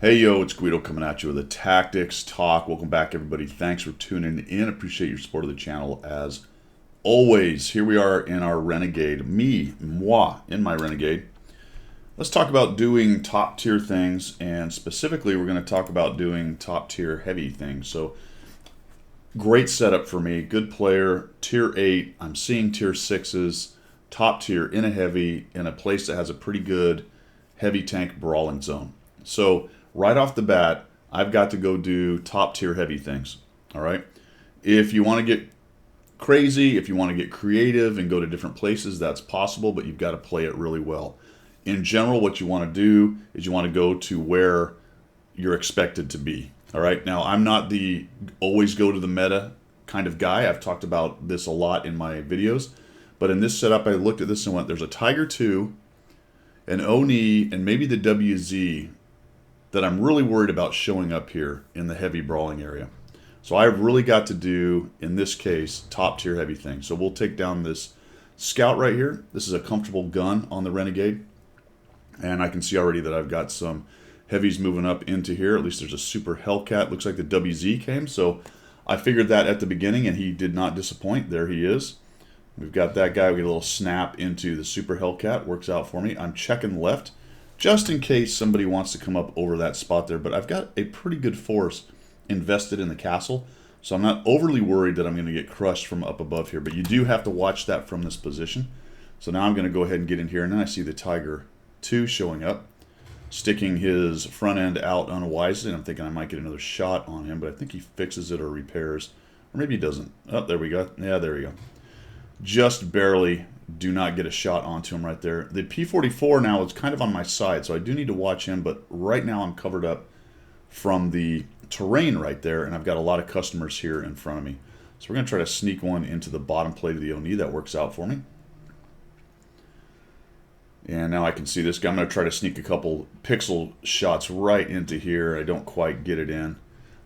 Hey yo, it's Guido coming at you with a Tactics Talk. Welcome back, everybody. Thanks for tuning in. Appreciate your support of the channel as always. Here we are in our Renegade. Moi, in my Renegade. Let's talk about doing top tier things, and specifically we're going to talk about doing top tier heavy things. So, great setup for me. Good player, tier 8. I'm seeing tier 6s, top tier in a heavy, in a place that has a pretty good heavy tank brawling zone. So, right off the bat, I've got to go do top tier heavy things. All right. If you want to get crazy, if you want to get creative and go to different places, that's possible, but you've got to play it really well. In general, what you want to do is you want to go to where you're expected to be. All right. Now, I'm not the always go to the meta kind of guy. I've talked about this a lot in my videos, but in this setup, I looked at this and went, there's a Tiger 2, an Oni, and maybe the WZ that I'm really worried about showing up here in the heavy brawling area. So I've really got to do, in this case, top tier heavy things. So we'll take down this Scout right here. This is a comfortable gun on the Renegade. And I can see already that I've got some heavies moving up into here. At least there's a Super Hellcat. Looks like the WZ came. So I figured that at the beginning, and he did not disappoint. There he is. We've got that guy. We get a little snap into the Super Hellcat. Works out for me. I'm checking left, just in case somebody wants to come up over that spot there. But I've got a pretty good force invested in the castle, so I'm not overly worried that I'm going to get crushed from up above here. But you do have to watch that from this position. So now I'm going to go ahead and get in here, and then I see the Tiger 2 showing up, sticking his front end out unwisely. And I'm thinking I might get another shot on him, but I think he fixes it or repairs. Or maybe he doesn't. Oh, there we go. Yeah, there we go. Just barely do not get a shot onto him right there. The P-44 now is kind of on my side, so I do need to watch him, but right now I'm covered up from the terrain right there, and I've got a lot of customers here in front of me. So we're going to try to sneak one into the bottom plate of the Oni. That works out for me. And now I can see this guy. I'm going to try to sneak a couple pixel shots right into here. I don't quite get it in.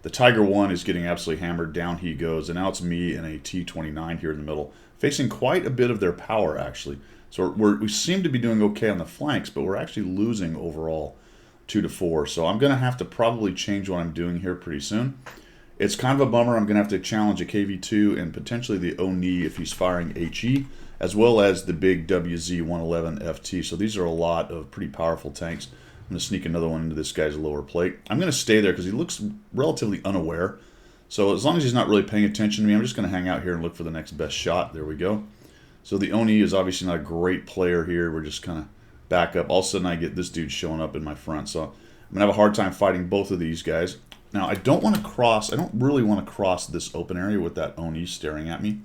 The Tiger 1 is getting absolutely hammered. Down he goes. And now it's me and a T-29 here in the middle, facing quite a bit of their power, actually. So we seem to be doing okay on the flanks, but we're actually losing overall 2-4. So I'm going to have to probably change what I'm doing here pretty soon. It's kind of a bummer. I'm going to have to challenge a KV-2 and potentially the Oni if he's firing HE, as well as the big WZ-111 FT. So these are a lot of pretty powerful tanks. I'm going to sneak another one into this guy's lower plate. I'm going to stay there because he looks relatively unaware. So as long as he's not really paying attention to me, I'm just going to hang out here and look for the next best shot. There we go. So the Oni is obviously not a great player here. We're just kind of back up. All of a sudden I get this dude showing up in my front. So I'm going to have a hard time fighting both of these guys. Now I don't want to cross. I don't really want to cross this open area with that Oni staring at me.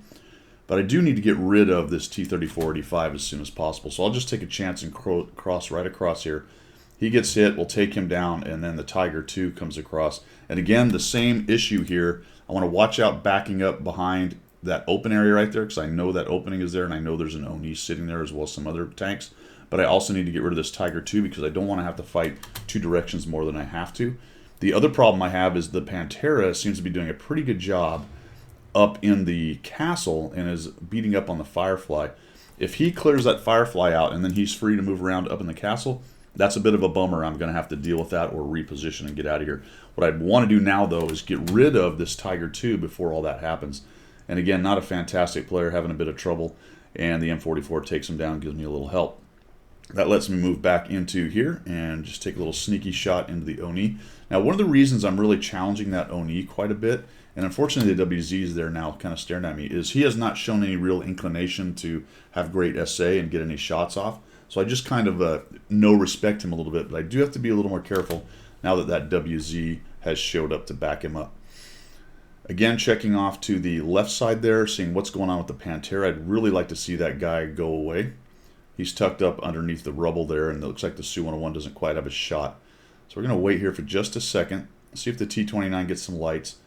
But I do need to get rid of this T-34-85 as soon as possible. So I'll just take a chance and cross right across here. He gets hit, we'll take him down, and then the Tiger 2 comes across. And again, the same issue here. I want to watch out backing up behind that open area right there, because I know that opening is there, and I know there's an Oni sitting there as well as some other tanks. But I also need to get rid of this Tiger 2 because I don't want to have to fight two directions more than I have to. The other problem I have is the Pantera seems to be doing a pretty good job up in the castle and is beating up on the Firefly. If he clears that Firefly out and then he's free to move around up in the castle, that's a bit of a bummer. I'm going to have to deal with that or reposition and get out of here. What I'd want to do now, though, is get rid of this Tiger 2 before all that happens. And again, not a fantastic player, having a bit of trouble, and the M44 takes him down, gives me a little help. That lets me move back into here and just take a little sneaky shot into the Oni. Now, one of the reasons I'm really challenging that Oni quite a bit, and unfortunately the WZ is there now kind of staring at me, is he has not shown any real inclination to have great SA and get any shots off. So I just kind of no-respect him a little bit, but I do have to be a little more careful now that that WZ has showed up to back him up. Again, checking off to the left side there, seeing what's going on with the Pantera. I'd really like to see that guy go away. He's tucked up underneath the rubble there, and it looks like the Su-101 doesn't quite have a shot. So we're going to wait here for just a second, see if the T-29 gets some lights.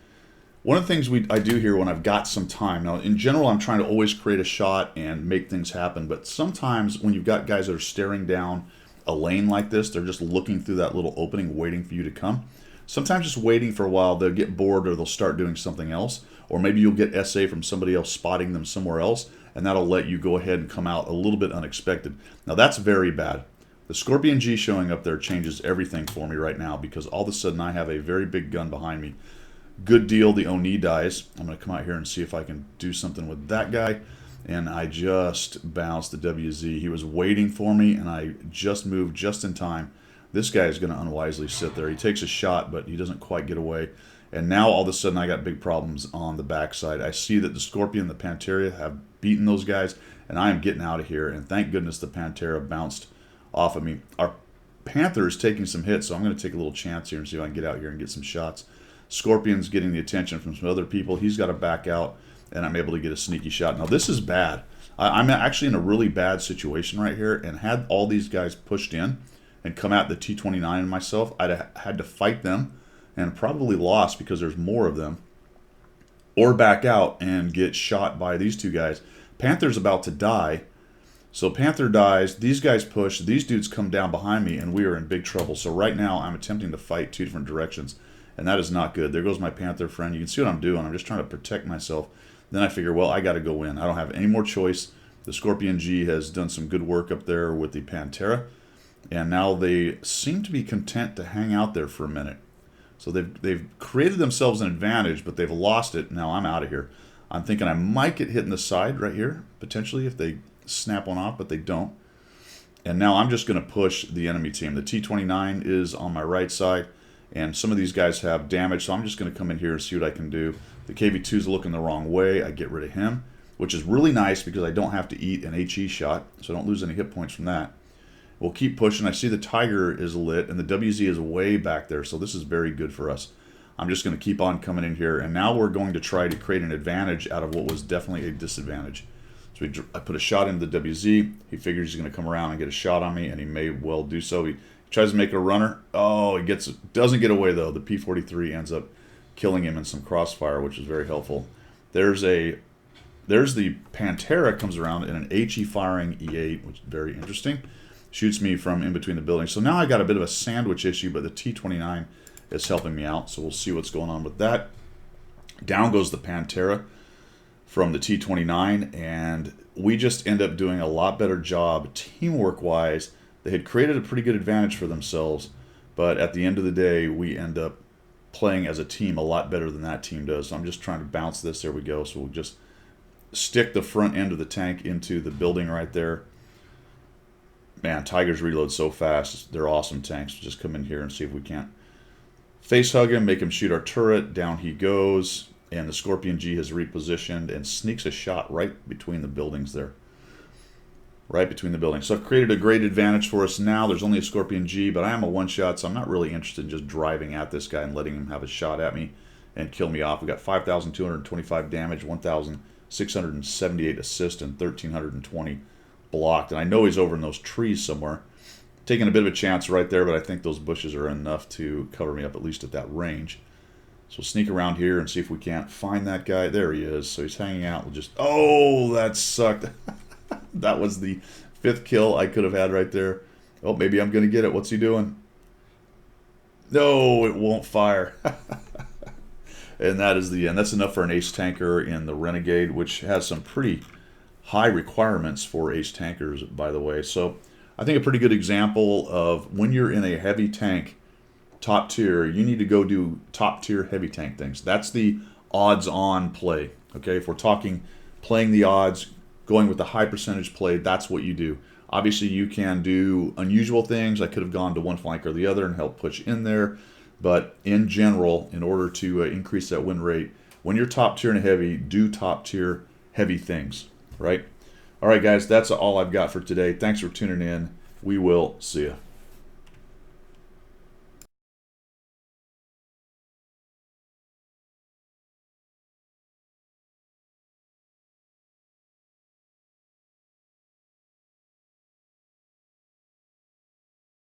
One of the things I do here when I've got some time, now in general I'm trying to always create a shot and make things happen, but sometimes when you've got guys that are staring down a lane like this, they're just looking through that little opening waiting for you to come. Sometimes just waiting for a while, they'll get bored or they'll start doing something else, or maybe you'll get SA from somebody else spotting them somewhere else, and that'll let you go ahead and come out a little bit unexpected. Now that's very bad. The Scorpion G showing up there changes everything for me right now because all of a sudden I have a very big gun behind me. Good deal, the Oni dies. I'm going to come out here and see if I can do something with that guy. And I just bounced the WZ. He was waiting for me, and I just moved just in time. This guy is going to unwisely sit there. He takes a shot, but he doesn't quite get away. And now all of a sudden I got big problems on the backside. I see that the Scorpion and the Pantera have beaten those guys, and I am getting out of here. And thank goodness the Pantera bounced off of me. Our Panther is taking some hits, so I'm going to take a little chance here and see if I can get out here and get some shots. Scorpion's getting the attention from some other people. He's got to back out, and I'm able to get a sneaky shot. Now, this is bad. I'm actually in a really bad situation right here, and had all these guys pushed in and come at the T-29 and myself, I'd have had to fight them and probably lost because there's more of them, or back out and get shot by these two guys. Panther's about to die. So Panther dies, these guys push, these dudes come down behind me, and we are in big trouble. So right now I'm attempting to fight two different directions, and that is not good. There goes my Panther friend. You can see what I'm doing. I'm just trying to protect myself. Then I figure, well, I got to go in. I don't have any more choice. The Scorpion G has done some good work up there with the Pantera, and now they seem to be content to hang out there for a minute. So they've created themselves an advantage, but they've lost it. Now I'm out of here. I'm thinking I might get hit in the side right here, potentially, if they snap one off, but they don't. And now I'm just going to push the enemy team. The T-29 is on my right side, and some of these guys have damage, so I'm just going to come in here and see what I can do. The KV-2 is looking the wrong way. I get rid of him, which is really nice because I don't have to eat an HE shot, so I don't lose any hit points from that. We'll keep pushing. I see the Tiger is lit, and the WZ is way back there, so this is very good for us. I'm just going to keep on coming in here, and now we're going to try to create an advantage out of what was definitely a disadvantage. So I put a shot into the WZ. He figures he's going to come around and get a shot on me, and he may well do so. He tries to make a runner. Oh, he doesn't get away, though. The P-43 ends up killing him in some crossfire, which is very helpful. There's the Pantera comes around in an HE firing E8, which is very interesting. Shoots me from in between the buildings. So now I got a bit of a sandwich issue, but the T-29 is helping me out. So we'll see what's going on with that. Down goes the Pantera from the T-29, and we just end up doing a lot better job teamwork-wise. They had created a pretty good advantage for themselves, but at the end of the day, we end up playing as a team a lot better than that team does. So I'm just trying to bounce this. There we go. So we'll just stick the front end of the tank into the building right there. Man, Tigers reload so fast. They're awesome tanks. We'll just come in here and see if we can't face hug him, make him shoot our turret. Down he goes. And the Scorpion G has repositioned and sneaks a shot right between the buildings there. Right between the buildings. So I've created a great advantage for us now. There's only a Scorpion G, but I am a one-shot, so I'm not really interested in just driving at this guy and letting him have a shot at me and kill me off. We got 5,225 damage, 1,678 assist, and 1,320 blocked. And I know he's over in those trees somewhere. Taking a bit of a chance right there, but I think those bushes are enough to cover me up, at least at that range. So we'll sneak around here and see if we can't find that guy. There he is. So he's hanging out. We'll just... Oh, that sucked. That was the 5th kill I could have had right there. Oh, maybe I'm going to get it. What's he doing? No, it won't fire. And that is the end. That's enough for an ace tanker in the Renegade, which has some pretty high requirements for ace tankers, by the way. So I think a pretty good example of when you're in a heavy tank, top tier, you need to go do top tier heavy tank things. That's the odds on play. Okay, if we're talking playing the odds, going with the high percentage play, that's what you do. Obviously you can do unusual things. I could have gone to one flank or the other and helped push in there, but in general, in order to increase that win rate, when you're top tier and heavy, do top tier heavy things, right? All right guys, that's all I've got for today. Thanks for tuning in. We will see you.